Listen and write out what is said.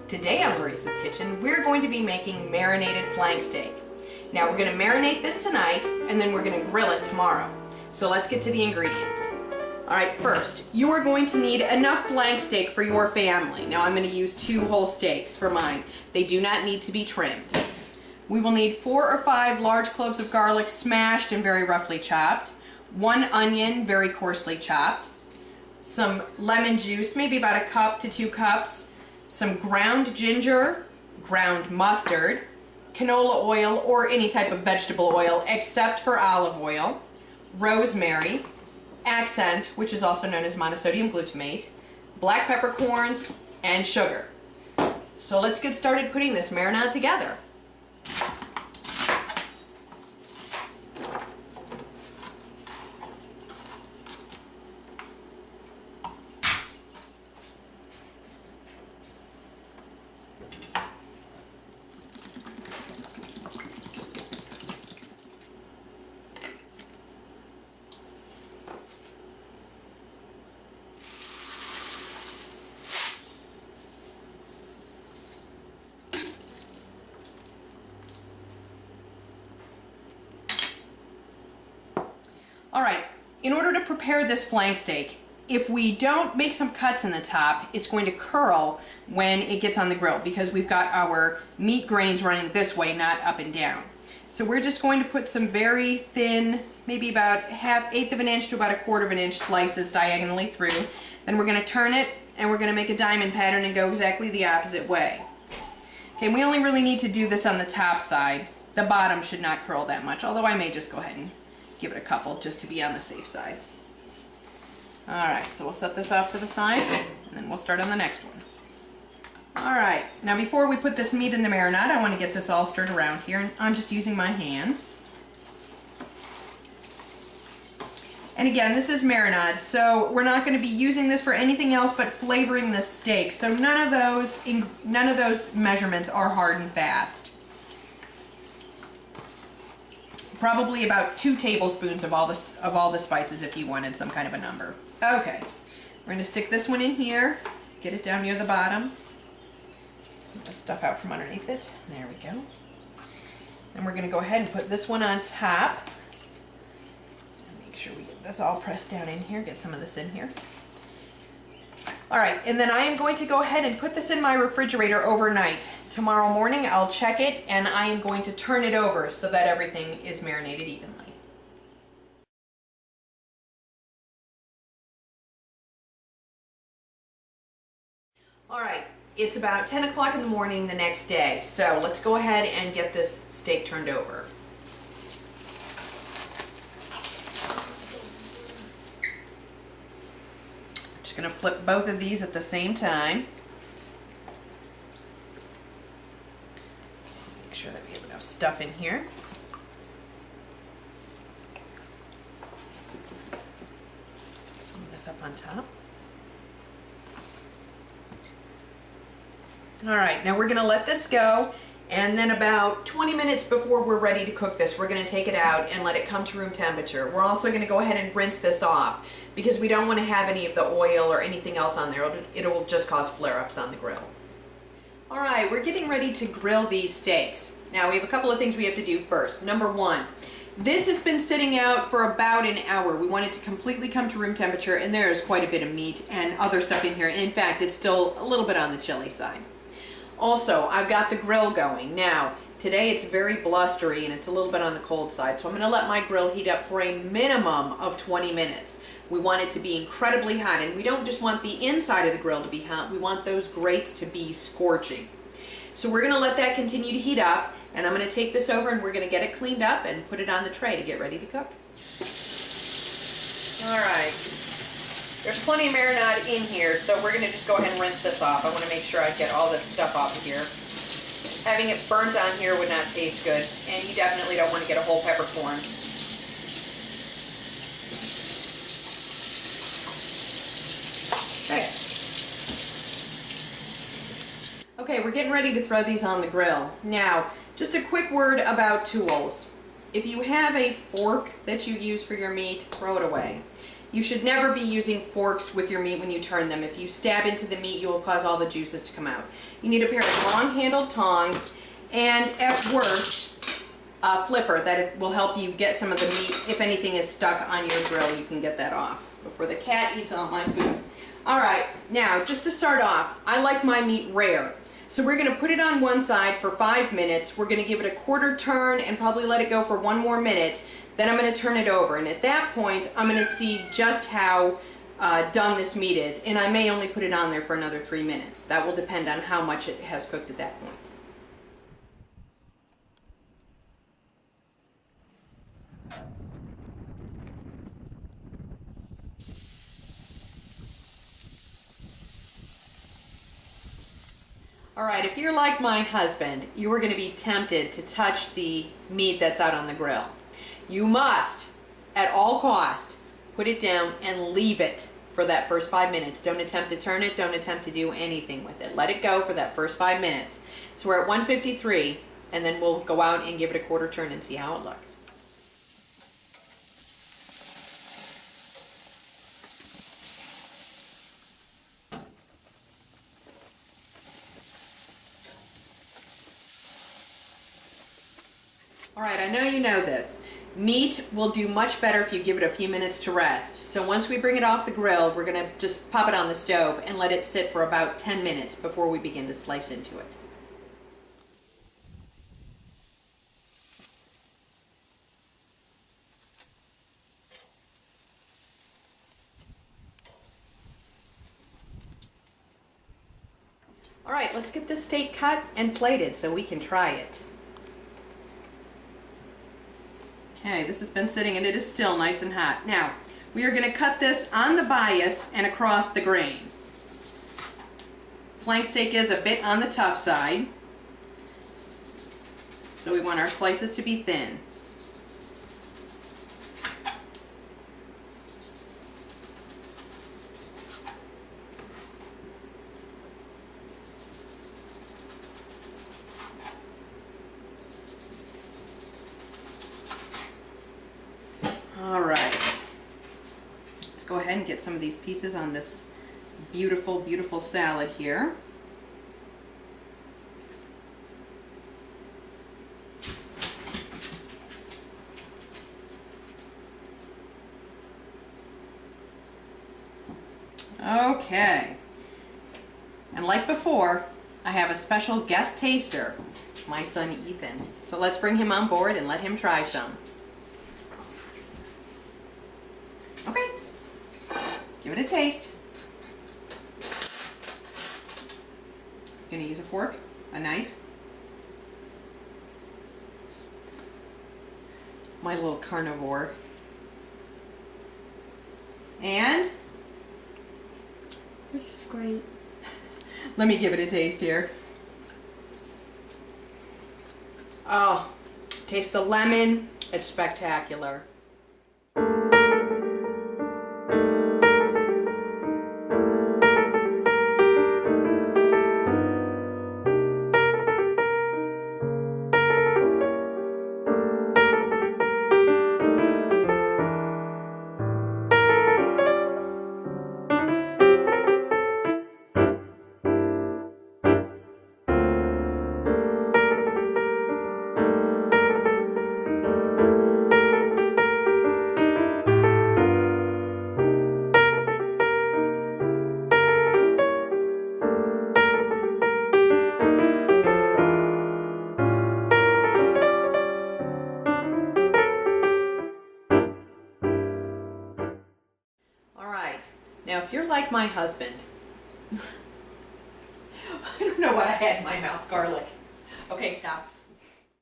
Today on Marissa's Kitchen, we're going to be making marinated flank steak. Now we're going to marinate this tonight and then we're going to grill it tomorrow. So let's get to the ingredients. Alright, first, you are going to need enough flank steak for your family. Now I'm going to use 2 whole steaks for mine. They do not need to be trimmed. We will need 4 or 5 large cloves of garlic smashed and very roughly chopped, 1 onion very coarsely chopped, some lemon juice, maybe about 1 cup to 2 cups, some ground ginger, ground mustard, canola oil or any type of vegetable oil except for olive oil, rosemary, accent, which is also known as monosodium glutamate, black peppercorns, and sugar. So let's get started putting this marinade together. Alright, in order to prepare this flank steak, if we don't make some cuts in the top, it's going to curl when it gets on the grill because we've got our meat grains running this way, not up and down. So we're just going to put some very thin, maybe about 1/8 of an inch to about 1/4 of an inch slices diagonally through. Then we're going to turn it and we're going to make a diamond pattern and go exactly the opposite way. Okay, we only really need to do this on the top side. The bottom should not curl that much, although I may just go ahead and give it a couple just to be on the safe side. Alright, so we'll set this off to the side and then we'll start on the next one. Alright, now before we put this meat in the marinade, I want to get this all stirred around here, and I'm just using my hands. And again, this is marinade, so we're not going to be using this for anything else but flavoring the steak. So none of those measurements are hard and fast. Probably about 2 tablespoons of all the spices if you wanted some kind of a number. Okay, we're going to stick this one in here, get it down near the bottom, some of the stuff out from underneath it. There we go. And we're going to go ahead and put this one on top. And make sure we get this all pressed down in here, get some of this in here. Alright, and then I am going to go ahead and put this in my refrigerator overnight. Tomorrow morning I'll check it and I am going to turn it over so that everything is marinated evenly. Alright, it's about 10 o'clock in the morning the next day, so let's go ahead and get this steak turned over. Going to flip both of these at the same time. Make sure that we have enough stuff in here. Some of this up on top. Alright, now we're going to let this go, and then about 20 minutes before we're ready to cook this, we're going to take it out and let it come to room temperature. We're also going to go ahead and rinse this off because we don't want to have any of the oil or anything else on there. It will just cause flare-ups on the grill. Alright, we're getting ready to grill these steaks. Now we have a couple of things we have to do first. Number 1, this has been sitting out for about an hour. We want it to completely come to room temperature, and there is quite a bit of meat and other stuff in here. In fact, it's still a little bit on the chilly side. Also, I've got the grill going. Now, today it's very blustery and it's a little bit on the cold side, so I'm going to let my grill heat up for a minimum of 20 minutes. We want it to be incredibly hot, and we don't just want the inside of the grill to be hot, we want those grates to be scorching. So we're going to let that continue to heat up, and I'm going to take this over and we're going to get it cleaned up and put it on the tray to get ready to cook. Alright, there's plenty of marinade in here, so we're going to just go ahead and rinse this off. I want to make sure I get all this stuff off of here. Having it burnt on here would not taste good, and you definitely don't want to get a whole peppercorn. Okay. Okay, we're getting ready to throw these on the grill. Now, just a quick word about tools. If you have a fork that you use for your meat, throw it away. You should never be using forks with your meat when you turn them. If you stab into the meat, you will cause all the juices to come out. You need a pair of long-handled tongs, and at worst, a flipper that will help you get some of the meat. If anything is stuck on your grill, you can get that off before the cat eats all my food. All right, now just to start off, I like my meat rare. So we're going to put it on one side for 5 minutes. We're going to give it a quarter turn and probably let it go for 1 more minute. Then I'm going to turn it over, and at that point I'm going to see just how done this meat is, and I may only put it on there for another 3 minutes. That will depend on how much it has cooked at that point. All right, if you're like my husband, you are going to be tempted to touch the meat that's out on the grill. You must, at all cost, put it down and leave it for that first 5 minutes. Don't attempt to turn it. Don't attempt to do anything with it. Let it go for that first 5 minutes. So we're at 153, and then we'll go out and give it a quarter turn and see how it looks. All right, I know you know this. Meat will do much better if you give it a few minutes to rest. So once we bring it off the grill, we're going to just pop it on the stove and let it sit for about 10 minutes before we begin to slice into it. All right, let's get this steak cut and plated so we can try it. Okay, this has been sitting and it is still nice and hot. Now, we are going to cut this on the bias and across the grain. Flank steak is a bit on the tough side, so we want our slices to be thin. All right, let's go ahead and get some of these pieces on this beautiful, beautiful salad here. Okay, and like before, I have a special guest taster, my son Ethan. So let's bring him on board and let him try some. Okay, give it a taste. Gonna use a fork, a knife. My little carnivore. And this is great. let me give it a taste here. Oh, taste the lemon. It's spectacular. Now, if you're like my husband, I don't know what I had in my mouth, garlic. Okay, stop.